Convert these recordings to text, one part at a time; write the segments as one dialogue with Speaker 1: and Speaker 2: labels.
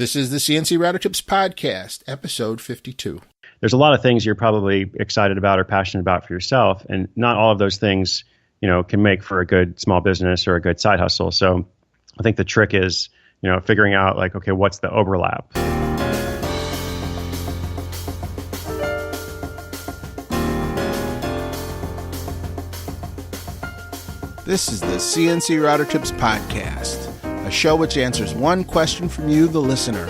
Speaker 1: This is the CNC Router Tips Podcast, episode 52.
Speaker 2: There's a lot of things you're probably excited about or passionate about for yourself, and not all of those things, can make for a good small business or a good side hustle. So I think the trick is, figuring out okay, what's the overlap?
Speaker 1: This is the CNC Router Tips Podcast, a show which answers one question from you, the listener,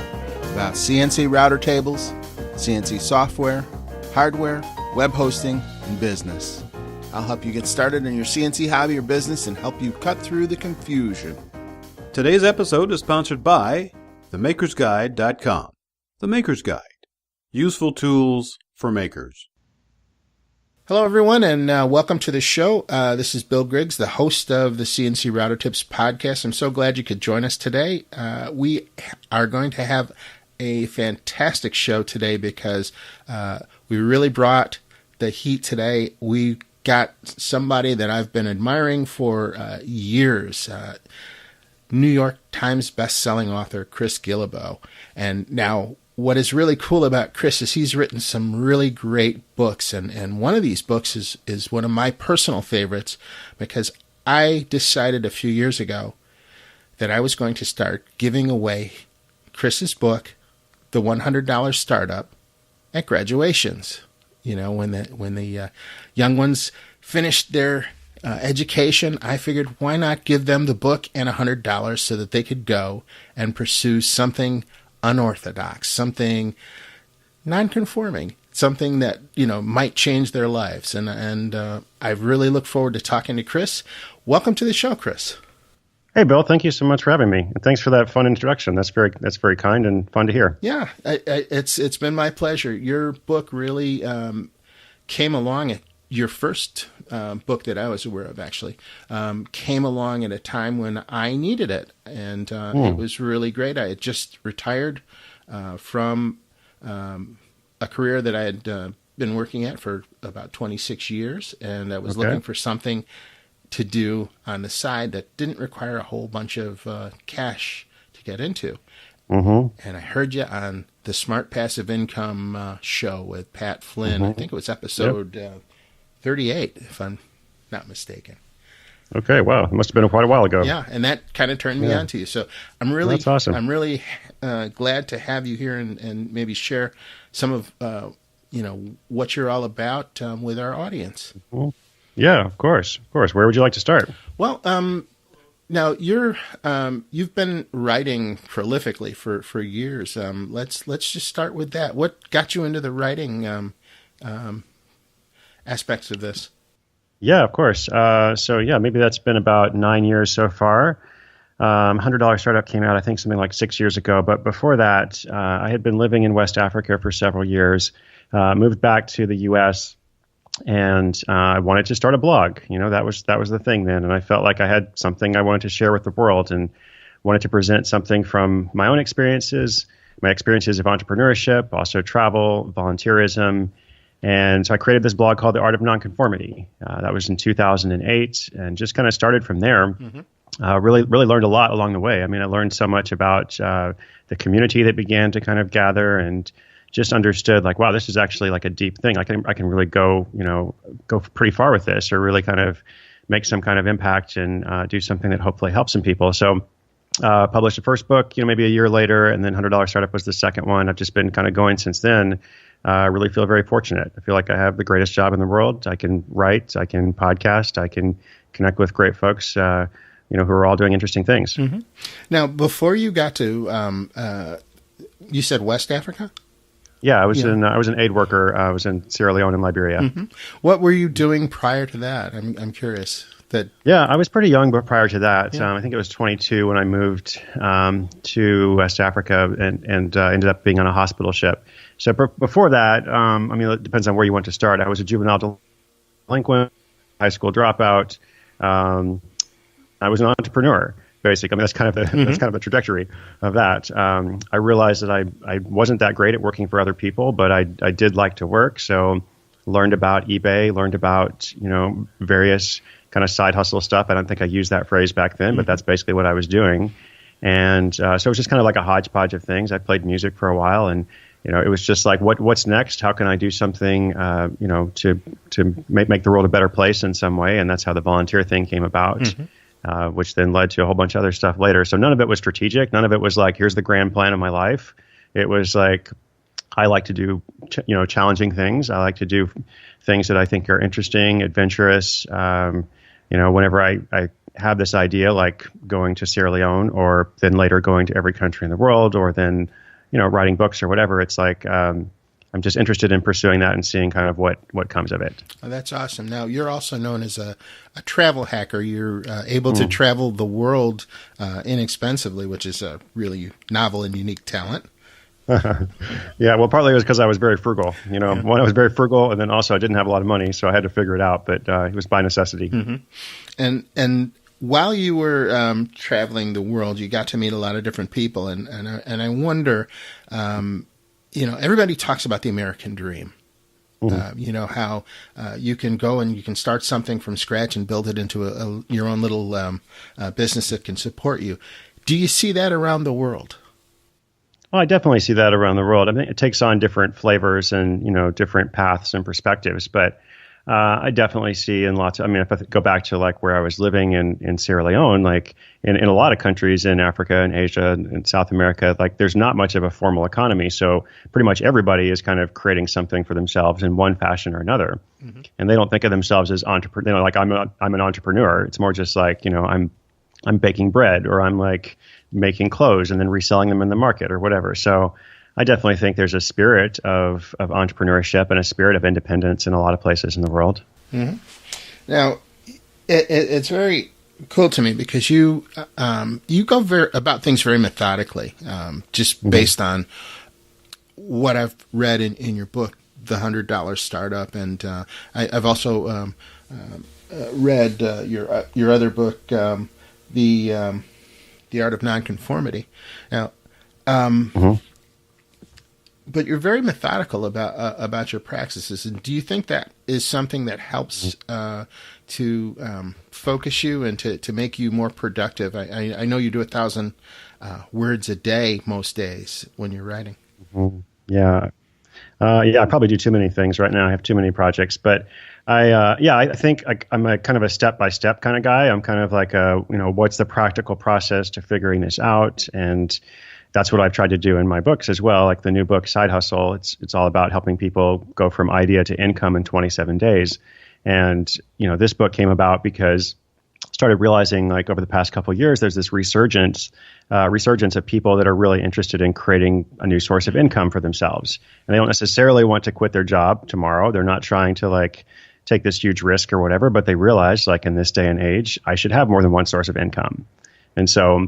Speaker 1: about CNC router tables, CNC software, hardware, web hosting, and business. I'll help you get started in your CNC hobby or business and help you cut through the confusion.
Speaker 3: Today's episode is sponsored by themakersguide.com. The Maker's Guide. Useful tools for makers.
Speaker 1: Hello, everyone, and welcome to the show. This is Bill Griggs, the host of the CNC Router Tips Podcast. I'm so glad you could join us today. We are going to have a fantastic show today because we really brought the heat today. We got somebody that I've been admiring for years, New York Times best-selling author Chris Guillebeau. And now what is really cool about Chris is he's written some really great books, and one of these books is one of my personal favorites because I decided a few years ago that I was going to start giving away Chris's book, The $100 Startup, at graduations. When the young ones finished their education, I figured why not give them the book and $100 so that they could go and pursue something unorthodox, something non-conforming, something that, might change their lives. And I really look forward to talking to Chris. Welcome to the show, Chris.
Speaker 2: Hey, Bill, thank you so much for having me. And thanks for that fun introduction. That's very kind and fun to hear.
Speaker 1: Yeah, it's been my pleasure. Your book really came along at your first book that I was aware of, actually, came along at a time when I needed it. And it was really great. I had just retired from a career that I had been working at for about 26 years. And I was looking for something to do on the side that didn't require a whole bunch of cash to get into. Mm-hmm. And I heard you on the Smart Passive Income show with Pat Flynn. Mm-hmm. I think it was episode 38, if I'm not mistaken.
Speaker 2: Okay, wow. It must have been quite a while ago.
Speaker 1: Yeah, and that kind of turned me on to you. So that's awesome. I'm really glad to have you here and maybe share some of what you're all about with our audience. Mm-hmm.
Speaker 2: Yeah, of course. Where would you like to start?
Speaker 1: Well, now you've been writing prolifically for years. Let's just start with that. What got you into the writing aspects of this?
Speaker 2: Yeah, of course. Maybe that's been about 9 years so far. $100 Startup came out, I think, something like 6 years ago. But before that, I had been living in West Africa for several years, moved back to the U.S., and I wanted to start a blog. That was the thing then. And I felt like I had something I wanted to share with the world and wanted to present something from my own experiences, my experiences of entrepreneurship, also travel, volunteerism. And so I created this blog called The Art of Nonconformity. That was in 2008 and just kind of started from there. Mm-hmm. Really learned a lot along the way. I mean, I learned so much about the community that began to kind of gather and just understood wow, this is actually a deep thing. I can really go pretty far with this or really kind of make some kind of impact and do something that hopefully helps some people. So published the first book, maybe a year later, and then $100 Startup was the second one. I've just been kind of going since then. I really feel very fortunate. I feel like I have the greatest job in the world. I can write, I can podcast, I can connect with great folks, who are all doing interesting things.
Speaker 1: Mm-hmm. Now, before you got to, you said West Africa?
Speaker 2: Yeah, I was an aid worker. I was in Sierra Leone and Liberia.
Speaker 1: Mm-hmm. What were you doing prior to that? I'm curious.
Speaker 2: Yeah, I was pretty young, but prior to that, I think it was 22 when I moved to West Africa and ended up being on a hospital ship. So before that, it depends on where you want to start. I was a juvenile delinquent, high school dropout. I was an entrepreneur, basically. I mean, that's kind of the trajectory of that. I realized that I wasn't that great at working for other people, but I did like to work. So learned about eBay, learned about various kind of side hustle stuff. I don't think I used that phrase back then, but that's basically what I was doing. And so it was just kind of like a hodgepodge of things. I played music for a while, and it was just like, what's next? How can I do something, to make the world a better place in some way? And that's how the volunteer thing came about, which then led to a whole bunch of other stuff later. So none of it was strategic. None of it was like, here's the grand plan of my life. It was like, I like to do, challenging things. I like to do things that I think are interesting, adventurous. Whenever I have this idea, like going to Sierra Leone, or then later going to every country in the world, or then, writing books or whatever, it's like I'm just interested in pursuing that and seeing kind of what comes of it.
Speaker 1: Oh, that's awesome. Now, you're also known as a travel hacker. You're able to travel the world inexpensively, which is a really novel and unique talent.
Speaker 2: Yeah, well, partly it was because I was very frugal. One, I was very frugal, and then also I didn't have a lot of money, so I had to figure it out. But it was by necessity.
Speaker 1: And while you were traveling the world, you got to meet a lot of different people, and I wonder, everybody talks about the American dream. How you can go and you can start something from scratch and build it into your own little business that can support you. Do you see that around the world?
Speaker 2: Well, I definitely see that around the world. I mean, it takes on different flavors and, different paths and perspectives. But I definitely see in lots of, if I go back to like where I was living in Sierra Leone, like in a lot of countries in Africa and Asia and South America, like there's not much of a formal economy. So pretty much everybody is kind of creating something for themselves in one fashion or another. And they don't think of themselves as entrepreneur. Like I'm an entrepreneur. It's more just like, I'm baking bread, or I'm like making clothes and then reselling them in the market or whatever. So I definitely think there's a spirit of entrepreneurship and a spirit of independence in a lot of places in the world.
Speaker 1: Now, it's very cool to me because you go about things very methodically, just based on what I've read in your book, The $100 Startup, and I've also read your other book, The Art of Nonconformity. Now, but you're very methodical about your practices. And do you think that is something that helps to focus you and to make you more productive? I know you do 1,000 words a day most days when you're writing.
Speaker 2: Yeah. I probably do too many things right now. I have too many projects, but I think I'm a kind of a step-by-step kind of guy. I'm kind of like what's the practical process to figuring this out? And that's what I've tried to do in my books as well. Like the new book, Side Hustle, it's all about helping people go from idea to income in 27 days. And, this book came about because I started realizing like over the past couple of years, there's this resurgence of people that are really interested in creating a new source of income for themselves. And they don't necessarily want to quit their job tomorrow. They're not trying to like take this huge risk or whatever, but they realize like in this day and age, I should have more than one source of income. And so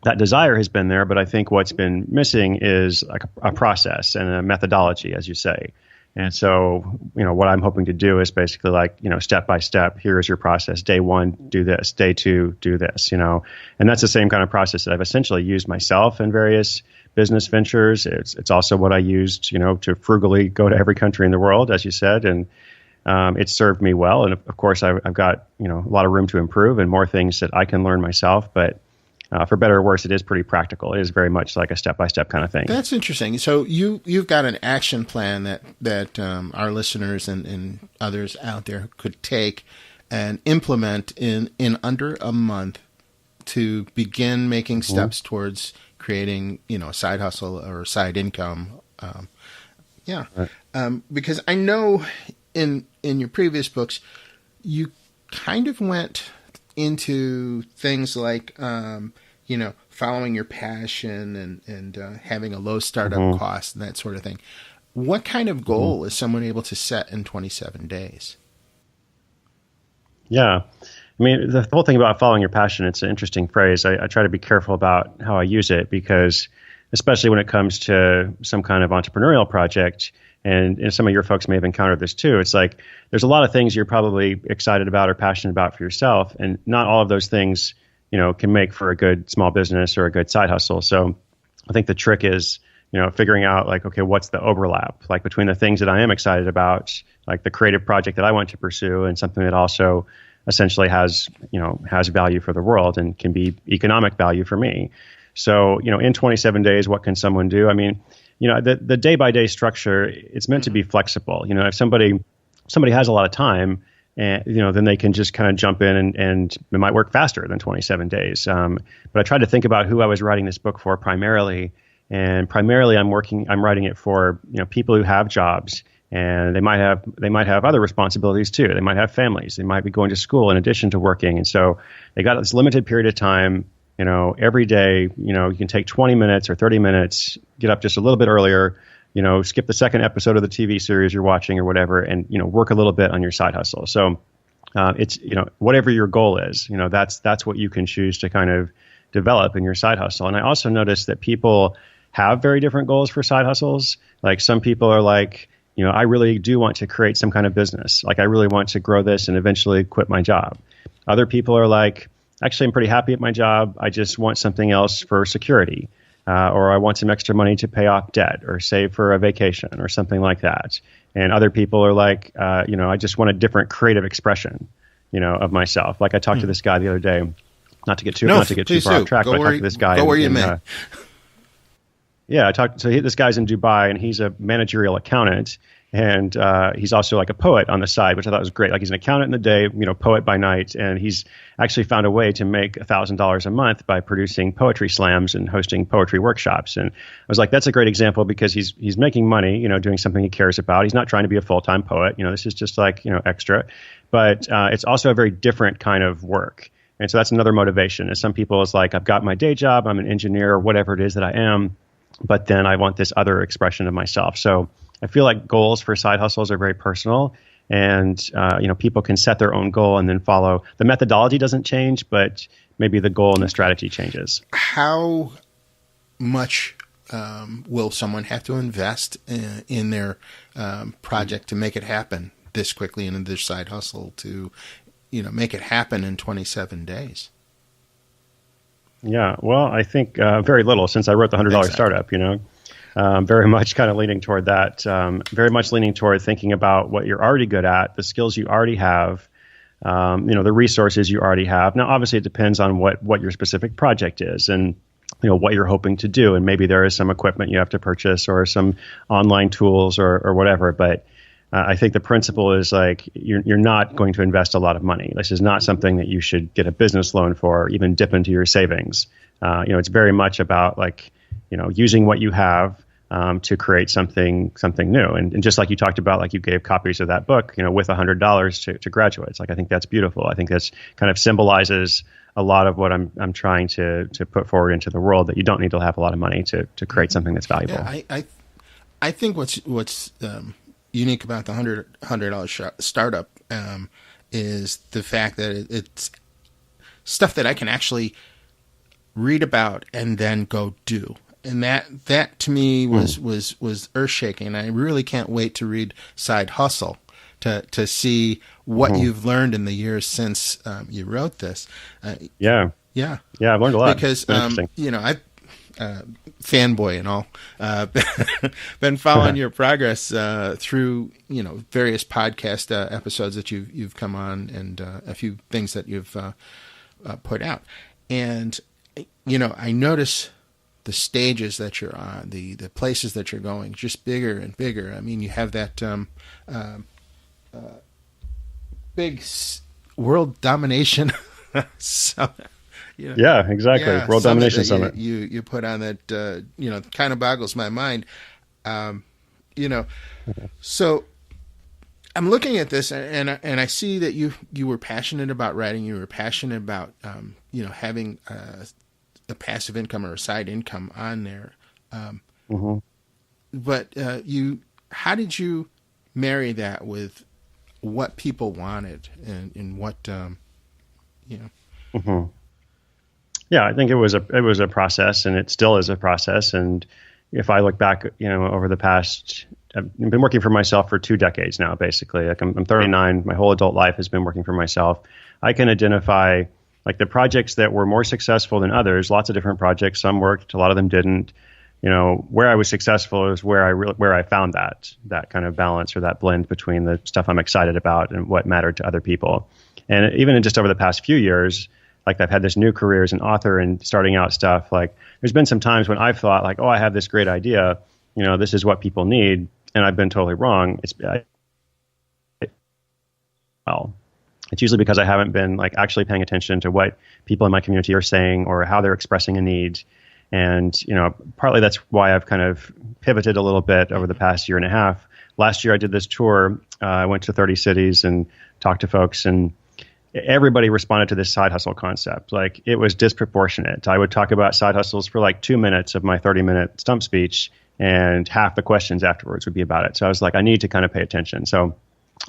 Speaker 2: that desire has been there, but I think what's been missing is like a process and a methodology, as you say. And so, what I'm hoping to do is basically like, step by step, here's your process. Day one, do this. Day two, do this, and that's the same kind of process that I've essentially used myself in various business ventures. It's also what I used, to frugally go to every country in the world, as you said. And it's served me well. And of course, I've got, a lot of room to improve and more things that I can learn myself. But for better or worse, it is pretty practical. It is very much like a step-by-step kind of thing. That's
Speaker 1: interesting. So you've got an action plan that our listeners and others out there could take and implement in under a month to begin making steps towards creating, a side hustle or side income. Because I know in your previous books, you kind of went into things like, following your passion and having a low startup cost and that sort of thing. What kind of goal is someone able to set in 27 days?
Speaker 2: Yeah. I mean, the whole thing about following your passion, it's an interesting phrase. I try to be careful about how I use it because especially when it comes to some kind of entrepreneurial project, and some of your folks may have encountered this too. It's like there's a lot of things you're probably excited about or passionate about for yourself, and not all of those things, can make for a good small business or a good side hustle. So I think the trick is, figuring out like, okay, what's the overlap like between the things that I am excited about, like the creative project that I want to pursue, and something that also essentially has value for the world and can be economic value for me. So, in 27 days, what can someone do? I mean, the day-by-day structure, it's meant to be flexible. If somebody has a lot of time, and then they can just kind of jump in and it might work faster than 27 days. But I tried to think about who I was writing this book for primarily, and primarily I'm writing it for people who have jobs, and they might have other responsibilities too. They might have families. They might be going to school in addition to working, and so they got this limited period of time. Every day, you can take 20 minutes or 30 minutes, get up just a little bit earlier, skip the second episode of the TV series you're watching or whatever, and, work a little bit on your side hustle. So it's, whatever your goal is, that's what you can choose to kind of develop in your side hustle. And I also noticed that people have very different goals for side hustles. Like some people are like, I really do want to create some kind of business. Like I really want to grow this and eventually quit my job. Other people are like, actually, I'm pretty happy at my job. I just want something else for security. Or I want some extra money to pay off debt or save for a vacation or something like that. And other people are like, I just want a different creative expression, of myself. Like I talked to this guy the other day, not to get too far off track, but I talked to this guy.
Speaker 1: Go where you may.
Speaker 2: This guy's in Dubai and he's a managerial accountant. And he's also like a poet on the side, which I thought was great. Like he's an accountant in the day, poet by night. And he's actually found a way to make $1,000 a month by producing poetry slams and hosting poetry workshops. And I was like, that's a great example because he's making money, doing something he cares about. He's not trying to be a full-time poet. This is just like, extra. But it's also a very different kind of work. And so that's another motivation. Is some people is like, I've got my day job, I'm an engineer or whatever it is that I am, but then I want this other expression of myself. So I feel like goals for side hustles are very personal, and people can set their own goal and then follow. The methodology doesn't change, but maybe the goal and the strategy changes.
Speaker 1: How much will someone have to invest in their project to make it happen this quickly and in their side hustle to, make it happen in 27 days?
Speaker 2: Yeah, well, I think very little since I wrote the $100 startup, very much kind of leaning toward that, very much leaning toward thinking about what you're already good at, the skills you already have, the resources you already have. Now, obviously, it depends on what your specific project is and, what you're hoping to do. And maybe there is some equipment you have to purchase or some online tools or whatever. But I think the principle is like you're not going to invest a lot of money. This is not something that you should get a business loan for or even dip into your savings. It's very much about like, using what you have to create something new. And just like you talked about, like you gave copies of that book, with $100 to graduates. Like I think that's beautiful. I think that's kind of symbolizes a lot of what I'm trying to put forward into the world, that you don't need to have a lot of money to create something that's valuable.
Speaker 1: Yeah, I think what's unique about the $100 startup is the fact that it's stuff that I can actually read about and then go do. And that to me was earth shaking. And I really can't wait to read Side Hustle to see what you've learned in the years since you wrote this.
Speaker 2: Yeah, I've learned a lot.
Speaker 1: Because I've fanboy and all been following your progress through various podcast episodes that you've come on and a few things that you've put out. And I notice the stages that you're on, the places that you're going, just bigger and bigger. I mean, you have that big world domination summit.
Speaker 2: Yeah, exactly. World Domination Summit.
Speaker 1: You put on that, kind of boggles my mind. So I'm looking at this and I see that you were passionate about writing. You were passionate about, having a passive income or a side income on there. But how did you marry that with what people wanted and what,
Speaker 2: Yeah, I think it was a process, and it still is a process. And if I look back, over the past, I've been working for myself for 2 decades now, basically. Like I'm 39. My whole adult life has been working for myself. I can identify like the projects that were more successful than others. Lots of different projects. Some worked, a lot of them didn't. Where I was successful is where I found that kind of balance or that blend between the stuff I'm excited about and what mattered to other people. And even just over the past few years, like I've had this new career as an author and starting out stuff. Like there's been some times when I've thought like, oh, I have this great idea, this is what people need, and I've been totally wrong. It's usually because I haven't been like actually paying attention to what people in my community are saying or how they're expressing a need. And, partly that's why I've kind of pivoted a little bit over the past year and a half. Last year I did this tour. I went to 30 cities and talked to folks, and everybody responded to this side hustle concept. Like it was disproportionate. I would talk about side hustles for like 2 minutes of my 30-minute stump speech, and half the questions afterwards would be about it. So I was like, I need to kind of pay attention. So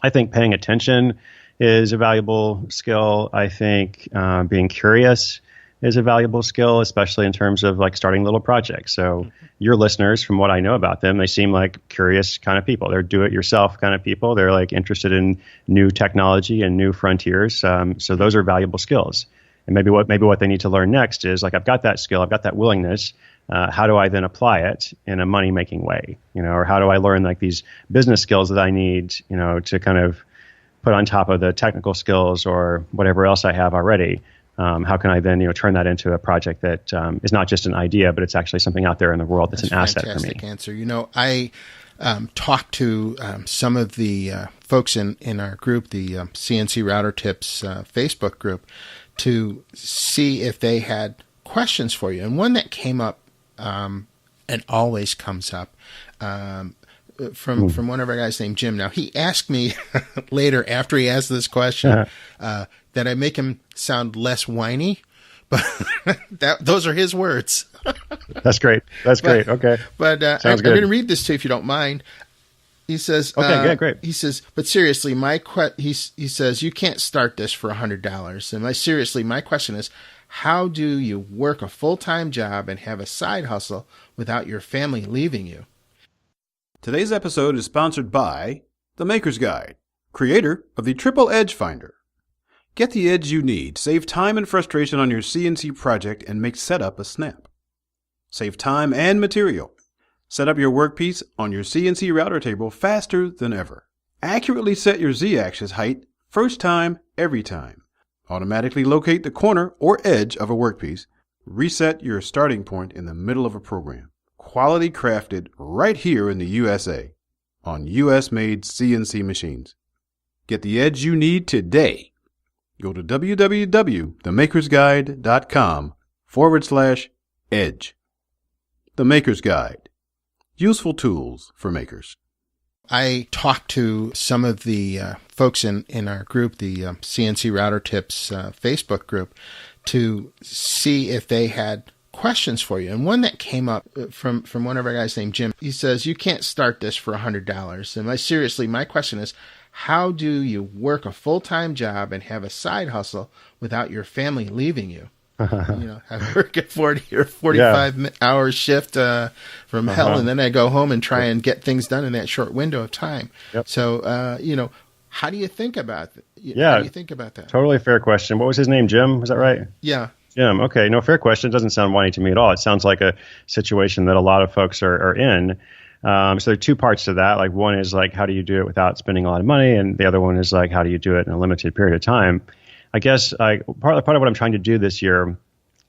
Speaker 2: I think paying attention is a valuable skill. I think being curious is a valuable skill, especially in terms of like starting little projects. So your listeners, from what I know about them, they seem like curious kind of people. They're do-it-yourself kind of people. They're like interested in new technology and new frontiers. So those are valuable skills. And maybe what they need to learn next is like, I've got that skill, I've got that willingness. How do I then apply it in a money-making way? Or how do I learn like these business skills that I need, to kind of put on top of the technical skills or whatever else I have already? How can I then, turn that into a project that is not just an idea, but it's actually something out there in the world that's an asset for me?
Speaker 1: Fantastic answer. I talked to some of the folks in our group, the CNC Router Tips Facebook group, to see if they had questions for you. And one that came up and always comes up from one of our guys named Jim. Now, he asked me later after he asked this question that I make him sound less whiny, but those are his words.
Speaker 2: That's great. Great. Okay.
Speaker 1: But I'm going to read this to you if you don't mind. He says,
Speaker 2: okay, yeah, great.
Speaker 1: He says, but seriously, he says, you can't start this for $100. And my question is, how do you work a full-time job and have a side hustle without your family leaving you?
Speaker 3: Today's episode is sponsored by The Maker's Guide, creator of the Triple Edge Finder. Get the edge you need, save time and frustration on your CNC project, and make setup a snap. Save time and material. Set up your workpiece on your CNC router table faster than ever. Accurately set your Z-axis height first time, every time. Automatically locate the corner or edge of a workpiece. Reset your starting point in the middle of a program. Quality crafted right here in the USA on US-made CNC machines. Get the edge you need today. Go to www.themakersguide.com/edge. The Maker's Guide. Useful tools for makers.
Speaker 1: I talked to some of the folks in our group, the CNC Router Tips Facebook group, to see if they had questions for you. And one that came up from one of our guys named Jim. He says, you can't start this for $100. And my question is, how do you work a full-time job and have a side hustle without your family leaving you? I work a 40 or 45-hour shift from hell, and then I go home and try and get things done in that short window of time. Yep. So, how do you think about that? How do you think about that?
Speaker 2: Totally fair question. What was his name? Jim? Was that right?
Speaker 1: Yeah.
Speaker 2: Jim. Okay. No, fair question. It doesn't sound whiny to me at all. It sounds like a situation that a lot of folks are in. So there are two parts to that. Like one is like, how do you do it without spending a lot of money? And the other one is like, how do you do it in a limited period of time? I guess part of what I'm trying to do this year,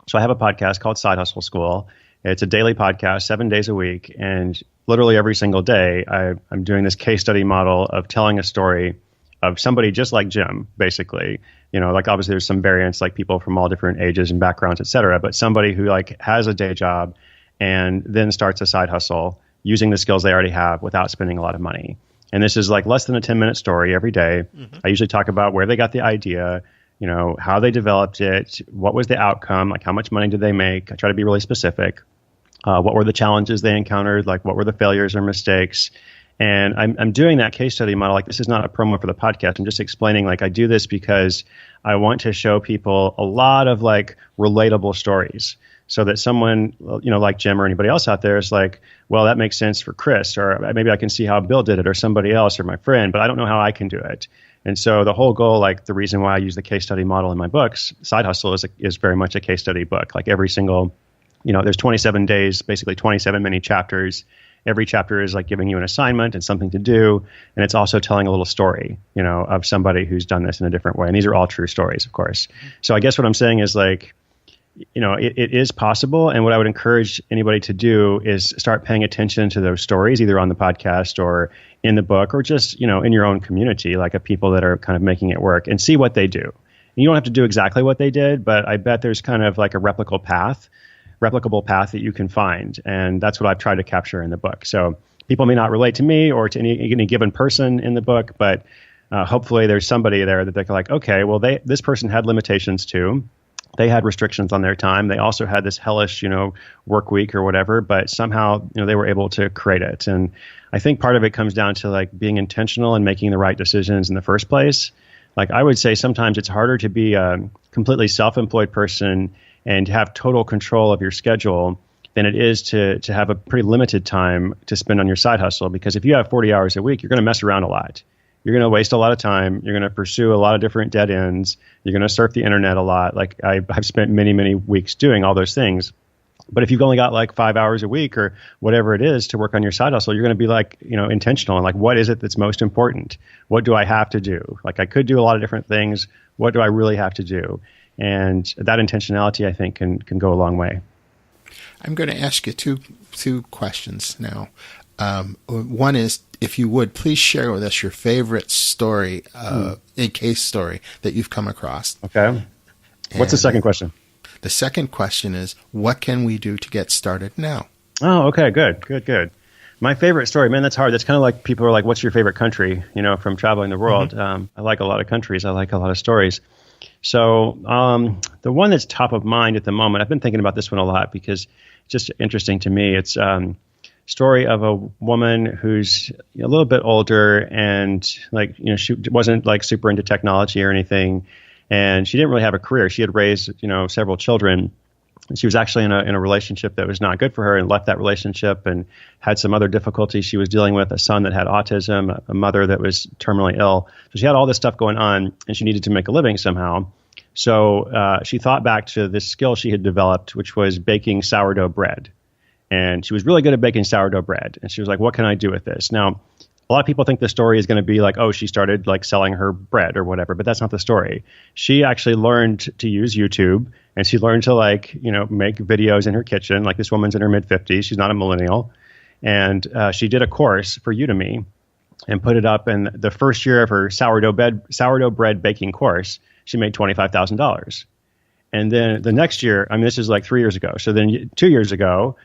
Speaker 2: so I have a podcast called Side Hustle School. It's a daily podcast, 7 days a week. And literally every single day, I'm doing this case study model of telling a story of somebody just like Jim, basically. Like obviously there's some variants, like people from all different ages and backgrounds, et cetera. But somebody who like has a day job and then starts a side hustle using the skills they already have without spending a lot of money. And this is like less than a 10-minute story every day. Mm-hmm. I usually talk about where they got the idea, how they developed it, what was the outcome, like how much money did they make. I try to be really specific. What were the challenges they encountered, like what were the failures or mistakes. And I'm doing that case study model. Like this is not a promo for the podcast. I'm just explaining like I do this because I want to show people a lot of like relatable stories so that someone, like Jim or anybody else out there is like, well, that makes sense for Chris, or maybe I can see how Bill did it or somebody else or my friend, but I don't know how I can do it. And so the whole goal, like the reason why I use the case study model in my books, Side Hustle is very much a case study book. Like every single, there's 27 days, basically 27 mini chapters every chapter is like giving you an assignment and something to do. And it's also telling a little story, of somebody who's done this in a different way. And these are all true stories, of course. So I guess what I'm saying is like, it is possible. And what I would encourage anybody to do is start paying attention to those stories, either on the podcast or in the book, or just, in your own community, like of people that are kind of making it work, and see what they do. And you don't have to do exactly what they did, but I bet there's kind of like a replicable path that you can find. And that's what I've tried to capture in the book. So people may not relate to me or to any given person in the book, but hopefully there's somebody there that they're like, okay, well, this person had limitations too. They had restrictions on their time. They also had this hellish, work week or whatever, but somehow, they were able to create it. And I think part of it comes down to like being intentional and making the right decisions in the first place. Like I would say sometimes it's harder to be a completely self-employed person and have total control of your schedule than it is to have a pretty limited time to spend on your side hustle. Because if you have 40 hours a week, you're going to mess around a lot. You're going to waste a lot of time. You're going to pursue a lot of different dead ends. You're going to surf the internet a lot. Like I've spent many, many weeks doing all those things. But if you've only got like 5 hours a week or whatever it is to work on your side hustle, you're going to be like, intentional and like, what is it that's most important? What do I have to do? Like I could do a lot of different things. What do I really have to do? And that intentionality, I think, can go a long way.
Speaker 1: I'm going to ask you two questions now. One is, if you would, please share with us your favorite story, a case story that you've come across.
Speaker 2: Okay. What's the second question?
Speaker 1: The second question is, what can we do to get started now?
Speaker 2: Oh, okay. Good. My favorite story, man, that's hard. That's kind of like people are like, what's your favorite country, from traveling the world? Mm-hmm. I like a lot of countries. I like a lot of stories. So the one that's top of mind at the moment, I've been thinking about this one a lot because it's just interesting to me. It's story of a woman who's a little bit older and she wasn't like super into technology or anything. And she didn't really have a career. She had raised, several children. She was actually in a relationship that was not good for her and left that relationship and had some other difficulties she was dealing with, a son that had autism, a mother that was terminally ill. So she had all this stuff going on and she needed to make a living somehow. So she thought back to this skill she had developed, which was baking sourdough bread. And she was really good at baking sourdough bread. And she was like, what can I do with this? Now, a lot of people think the story is going to be like, oh, she started like selling her bread or whatever, but that's not the story. She actually learned to use YouTube and she learned to make videos in her kitchen. Like this woman's in her mid-50s. She's not a millennial. And she did a course for Udemy and put it up. And the first year of her sourdough bread baking course, she made $25,000. And then the next year, this is like 3 years ago. So then 2 years ago,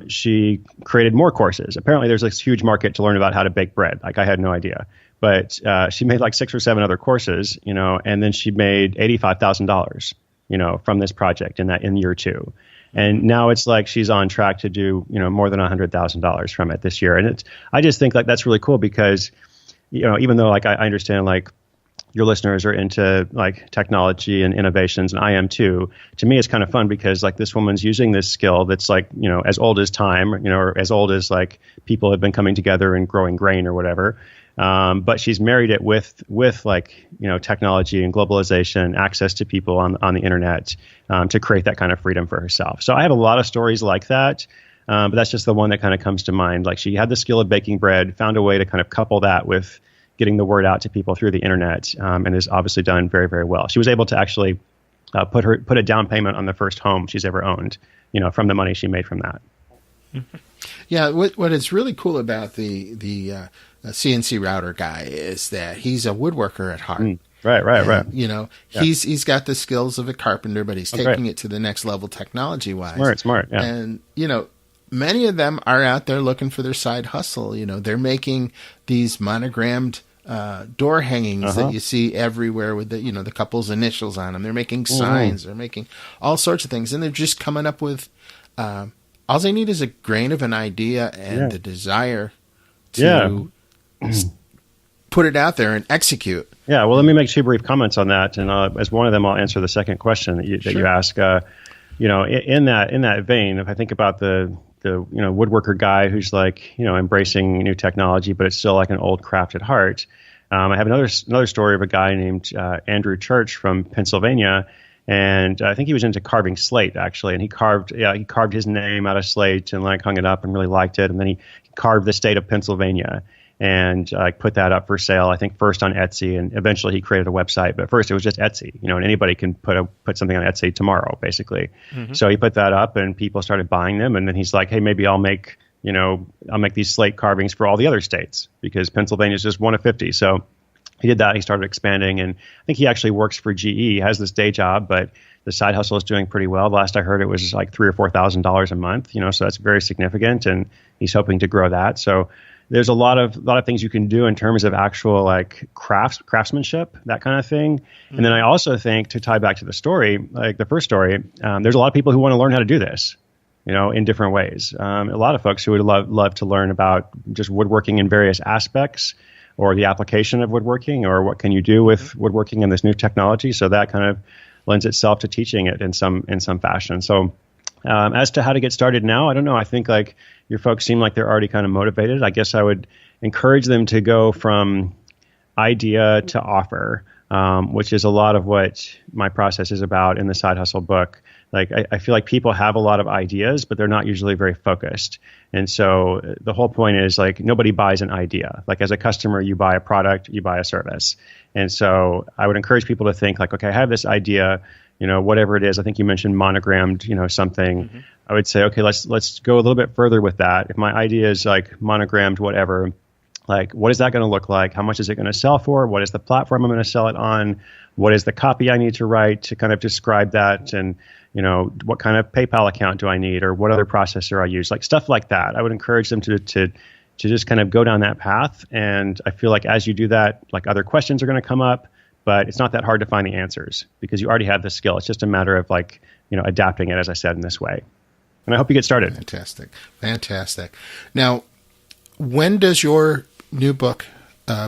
Speaker 2: she created more courses. Apparently there's this huge market to learn about how to bake bread. Like I had no idea, but she made like 6 or 7 other courses, and then she made $85,000, from this project in year 2. And now it's like she's on track to do, more than $100,000 from it this year. And I just think like that's really cool because, even though like I understand like your listeners are into like technology and innovations, and I am too. To me, it's kind of fun because like this woman's using this skill that's like, as old as time, or as old as like people have been coming together and growing grain or whatever. But she's married it with like, technology and globalization, access to people on the internet, to create that kind of freedom for herself. So I have a lot of stories like that. But that's just the one that kind of comes to mind. Like she had the skill of baking bread, found a way to kind of couple that with getting the word out to people through the internet, and has obviously done very, very well. She was able to actually put a down payment on the first home she's ever owned, from the money she made from that.
Speaker 1: Yeah, what is really cool about the CNC Router Guy is that he's a woodworker at heart.
Speaker 2: Right.
Speaker 1: He's got the skills of a carpenter, but he's taking it to the next level technology-wise.
Speaker 2: Smart, yeah.
Speaker 1: And, many of them are out there looking for their side hustle. They're making these monogrammed door hangings that you see everywhere with the couple's initials on them. They're making signs. They're making all sorts of things. And they're just coming up with all they need is a grain of an idea and the desire to put it out there and execute.
Speaker 2: Yeah, well, let me make 2 brief comments on that. And as one of them, I'll answer the second question that you ask. In that vein, if I think about the woodworker guy who's like, embracing new technology, but it's still like an old craft at heart. I have another story of a guy named Andrew Church from Pennsylvania. And I think he was into carving slate, actually. And he carved his name out of slate and like hung it up and really liked it. And then he carved the state of Pennsylvania and put that up for sale, I think first on Etsy, and eventually he created a website. But first it was just Etsy, and anybody can put something on Etsy tomorrow, basically. Mm-hmm. So he put that up and people started buying them. And then he's like, hey, maybe I'll make these slate carvings for all the other states because Pennsylvania is just one of 50. So he did that. He started expanding, and I think he actually works for GE. He has this day job, but the side hustle is doing pretty well. Last I heard, it was like $3,000 or $4,000 a month. So that's very significant, and he's hoping to grow that. So there's a lot of things you can do in terms of actual like craftsmanship, that kind of thing. Mm-hmm. And then I also think, to tie back to the story, like the first story, there's a lot of people who want to learn how to do this, in different ways. A lot of folks who would love to learn about just woodworking in various aspects, or the application of woodworking, or what can you do with woodworking and this new technology. So that kind of lends itself to teaching it in some fashion. So as to how to get started now, I don't know. I think like your folks seem like they're already kind of motivated. I guess I would encourage them to go from idea to offer, which is a lot of what my process is about in the Side Hustle book. Like I feel like people have a lot of ideas, but they're not usually very focused. And so the whole point is like nobody buys an idea. Like as a customer, you buy a product, you buy a service. And so I would encourage people to think like, okay, I have this idea, whatever it is. I think you mentioned monogrammed, something. Mm-hmm. I would say, okay, let's go a little bit further with that. If my idea is like monogrammed, whatever, like what is that going to look like? How much is it going to sell for? What is the platform I'm going to sell it on? What is the copy I need to write to kind of describe that? And what kind of PayPal account do I need, or what other processor I use, like stuff like that. I would encourage them to just kind of go down that path. And I feel like as you do that, like other questions are going to come up, but it's not that hard to find the answers because you already have the skill. It's just a matter of like, adapting it, as I said, in this way. And I hope you get started.
Speaker 1: Fantastic. Now, when does your new book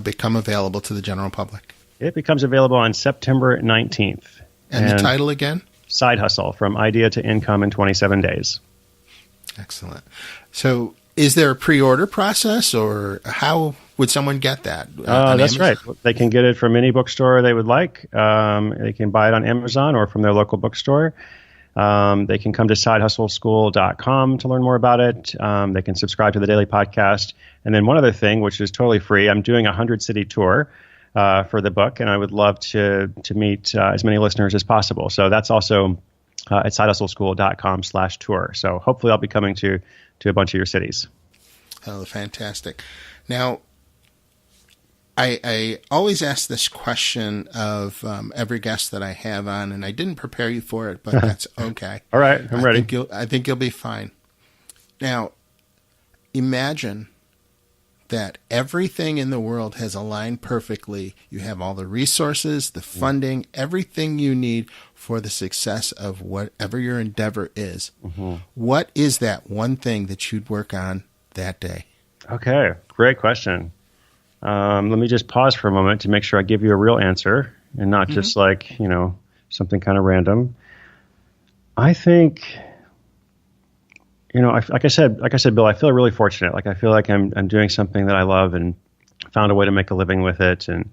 Speaker 1: become available to the general public?
Speaker 2: It becomes available on September 19th.
Speaker 1: And the title again?
Speaker 2: Side Hustle, From Idea to Income in 27 Days.
Speaker 1: Excellent. So is there a pre-order process, or how would someone get that?
Speaker 2: That's right. They can get it from any bookstore they would like. They can buy it on Amazon or from their local bookstore. They can come to sidehustleschool.com to learn more about it. They can subscribe to the daily podcast. And then one other thing, which is totally free, I'm doing a 100-city tour for the book, and I would love to meet as many listeners as possible. So that's also at sidehustleschool.com/tour. So hopefully I'll be coming to a bunch of your cities.
Speaker 1: Oh, fantastic. Now, I always ask this question of every guest that I have on, and I didn't prepare you for it, but that's okay.
Speaker 2: All right, I'm ready.
Speaker 1: I think you'll be fine. Now, imagine that everything in the world has aligned perfectly. You have all the resources, the funding, everything you need for the success of whatever your endeavor is. Mm-hmm. What is that one thing that you'd work on that day?
Speaker 2: Okay, great question. Let me just pause for a moment to make sure I give you a real answer and not just like, something kind of random. I think, like I said, Bill, I feel really fortunate. Like I feel like I'm doing something that I love and found a way to make a living with it. And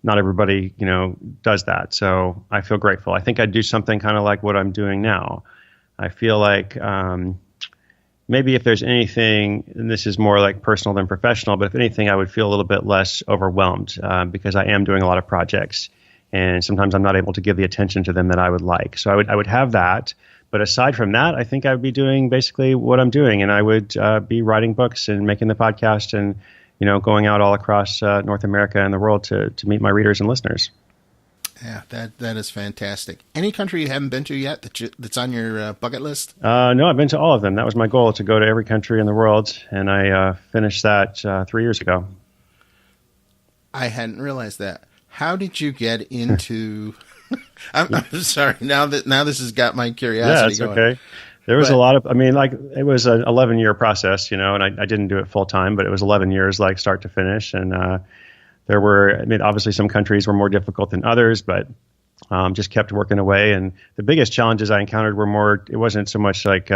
Speaker 2: not everybody, does that. So I feel grateful. I think I'd do something kind of like what I'm doing now. I feel like, maybe if there's anything, and this is more like personal than professional, but if anything, I would feel a little bit less overwhelmed because I am doing a lot of projects, and sometimes I'm not able to give the attention to them that I would like. So I would have that. But aside from that, I think I would be doing basically what I'm doing, and I would be writing books and making the podcast and going out all across North America and the world to meet my readers and listeners.
Speaker 1: Yeah, that is fantastic. Any country you haven't been to yet that's on your bucket list?
Speaker 2: No, I've been to all of them. That was my goal, to go to every country in the world, and I finished that 3 years ago.
Speaker 1: I hadn't realized that. How did you get into? I'm sorry. Now this has got my curiosity.
Speaker 2: Yeah, it's
Speaker 1: going.
Speaker 2: Okay. There was a lot of. I mean, like it was an 11-year process, and I didn't do it full time, but it was 11 years, like start to finish, and. There were, obviously some countries were more difficult than others, but just kept working away. And the biggest challenges I encountered were more, it wasn't so much like,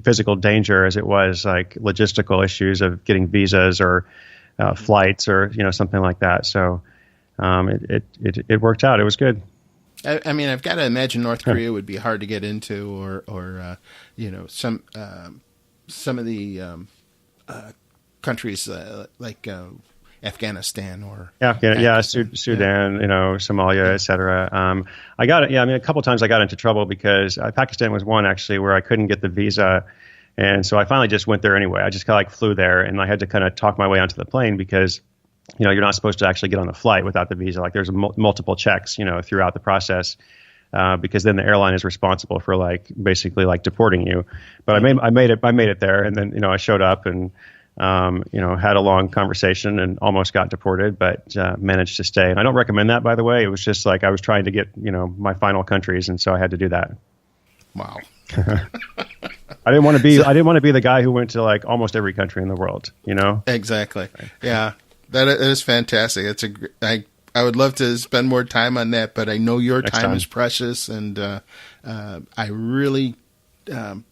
Speaker 2: physical danger as it was like logistical issues of getting visas or flights or, something like that. So it worked out. It was good.
Speaker 1: I mean, I've got to imagine North Korea would be hard to get into, or some of the countries like Afghanistan or
Speaker 2: Sudan, Somalia, etc. I got it. Yeah, I mean, a couple times I got into trouble because Pakistan was one actually where I couldn't get the visa, and so I finally just went there anyway. I just kind of flew there, and I had to kind of talk my way onto the plane because you're not supposed to actually get on the flight without the visa. Like there's multiple checks, throughout the process. Because then the airline is responsible for basically deporting you. But I made it there, and then I showed up and had a long conversation and almost got deported, but managed to stay. And I don't recommend that, by the way. It was just I was trying to get my final countries, and so I had to do that.
Speaker 1: Wow.
Speaker 2: I didn't want to be the guy who went to almost every country in the world.
Speaker 1: Exactly. Yeah, that is fantastic. I would love to spend more time on that, but I know your time is precious, and I really don't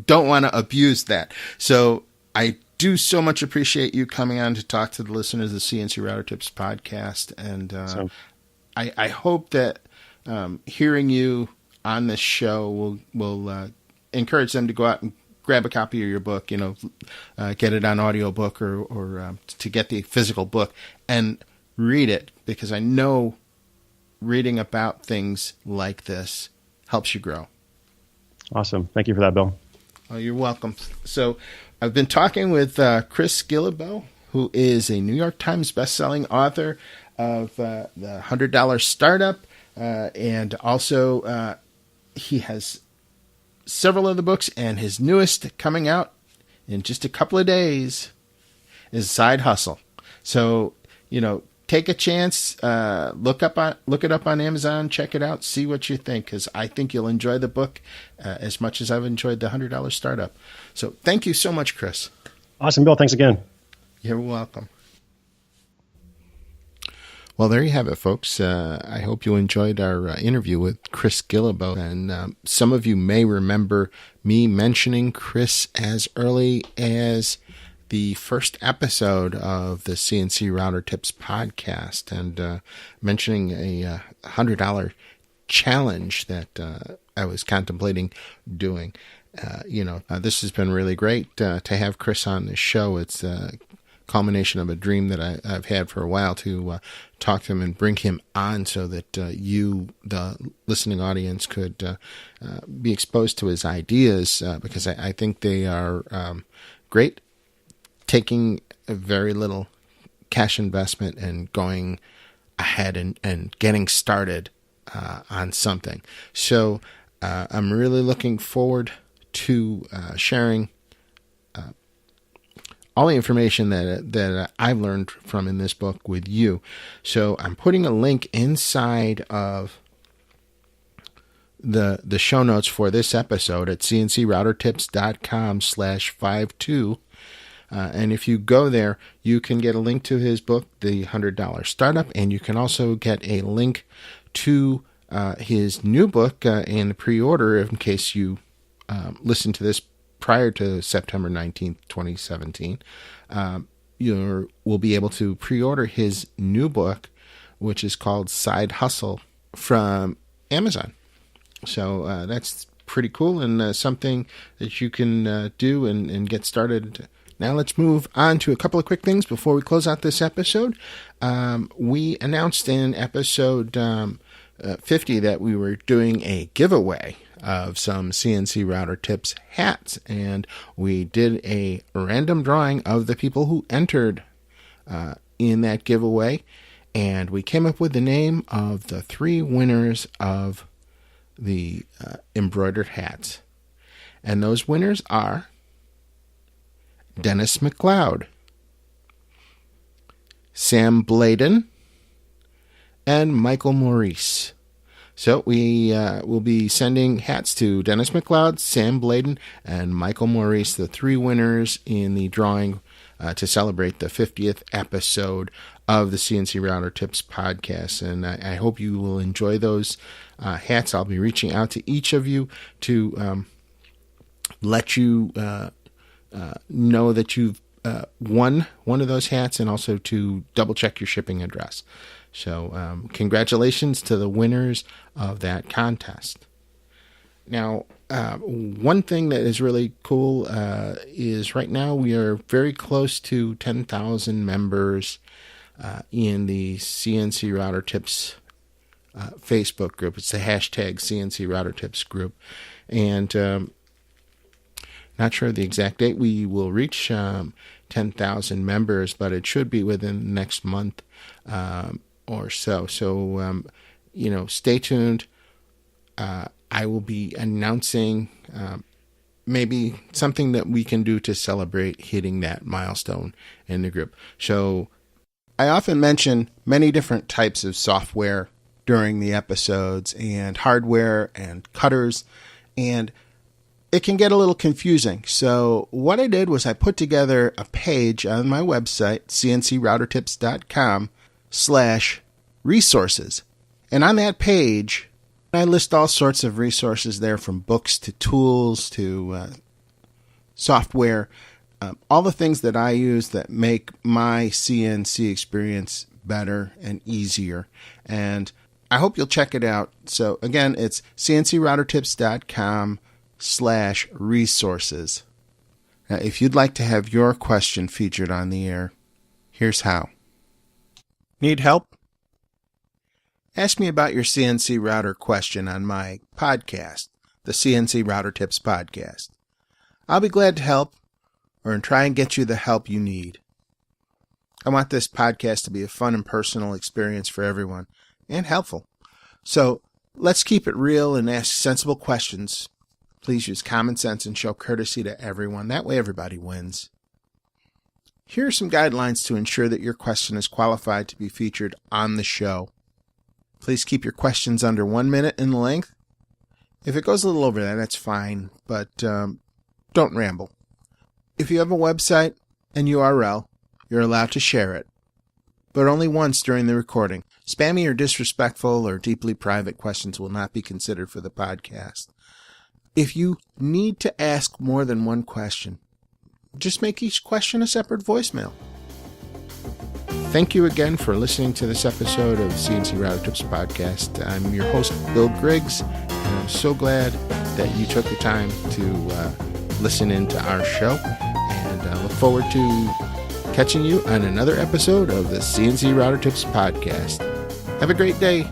Speaker 1: want to abuse that. So I do so much appreciate you coming on to talk to the listeners of the CNC Router Tips podcast, and I hope that hearing you on this show will encourage them to go out and grab a copy of your book, get it on audiobook or to get the physical book and read it, because I know reading about things like this helps you grow.
Speaker 2: Awesome. Thank you for that, Bill.
Speaker 1: Oh, you're welcome. So I've been talking with Chris Guillebeau, who is a New York Times bestselling author of the $100 Startup, and also he has several other books, and his newest coming out in just a couple of days is Side Hustle. So, take a chance, look it up on Amazon, check it out, see what you think, because I think you'll enjoy the book as much as I've enjoyed the $100 Startup. So thank you so much, Chris.
Speaker 2: Awesome, Bill. Thanks again.
Speaker 1: You're welcome. Well, there you have it, folks. I hope you enjoyed our interview with Chris Guillebeau. And some of you may remember me mentioning Chris as early as the first episode of the CNC Router Tips podcast, and mentioning a $100 challenge that I was contemplating doing. This has been really great to have Chris on the show. It's a culmination of a dream that I've had for a while to talk to him and bring him on so that you, the listening audience, could be exposed to his ideas, because I think they are great, taking a very little cash investment and going ahead and getting started on something. So I'm really looking forward to sharing all the information that I've learned from in this book with you. So I'm putting a link inside of the show notes for this episode at cncroutertips.com/52. And if you go there, you can get a link to his book, The $100 Startup, and you can also get a link to his new book in pre-order in case you listen to this prior to September 19th, 2017. You will be able to pre-order his new book, which is called Side Hustle, from Amazon. So that's pretty cool, and something that you can do and get started. Now let's move on to a couple of quick things before we close out this episode. We announced in episode 50 that we were doing a giveaway of some CNC Router Tips hats, and we did a random drawing of the people who entered in that giveaway, and we came up with the name of the 3 winners of the embroidered hats. And those winners are Dennis McLeod, Sam Bladen, and Michael Maurice. So we will be sending hats to Dennis McLeod, Sam Bladen, and Michael Maurice, the 3 winners in the drawing to celebrate the 50th episode of the CNC Router Tips podcast. And I hope you will enjoy those hats. I'll be reaching out to each of you to let you know that you've won one of those hats, and also to double check your shipping address. So congratulations to the winners of that contest. Now, one thing that is really cool is right now we are very close to 10,000 members in the CNC Router Tips Facebook group. It's the hashtag CNC Router Tips group. And not sure the exact date we will reach 10,000 members, but it should be within the next month or so. So, stay tuned. I will be announcing maybe something that we can do to celebrate hitting that milestone in the group. So I often mention many different types of software during the episodes and hardware and cutters, and it can get a little confusing. So what I did was I put together a page on my website, cncroutertips.com/resources. And on that page, I list all sorts of resources there, from books to tools to software, all the things that I use that make my CNC experience better and easier. And I hope you'll check it out. So again, it's cncroutertips.com/resources. Now, if you'd like to have your question featured on the air, here's how. Need help? Ask me about your CNC router question on my podcast, the CNC Router Tips Podcast. I'll be glad to help or try and get you the help you need. I want this podcast to be a fun and personal experience for everyone and helpful. So let's keep it real and ask sensible questions. Please use common sense and show courtesy to everyone. That way everybody wins. Here are some guidelines to ensure that your question is qualified to be featured on the show. Please keep your questions under 1 minute in length. If it goes a little over that, that's fine, but don't ramble. If you have a website and URL, you're allowed to share it, but only once during the recording. Spammy or disrespectful or deeply private questions will not be considered for the podcast. If you need to ask more than one question, just make each question a separate voicemail. Thank you again for listening to this episode of CNC Router Tips Podcast. I'm your host, Bill Griggs, and I'm so glad that you took the time to listen in to our show, and I look forward to catching you on another episode of the CNC Router Tips Podcast. Have a great day.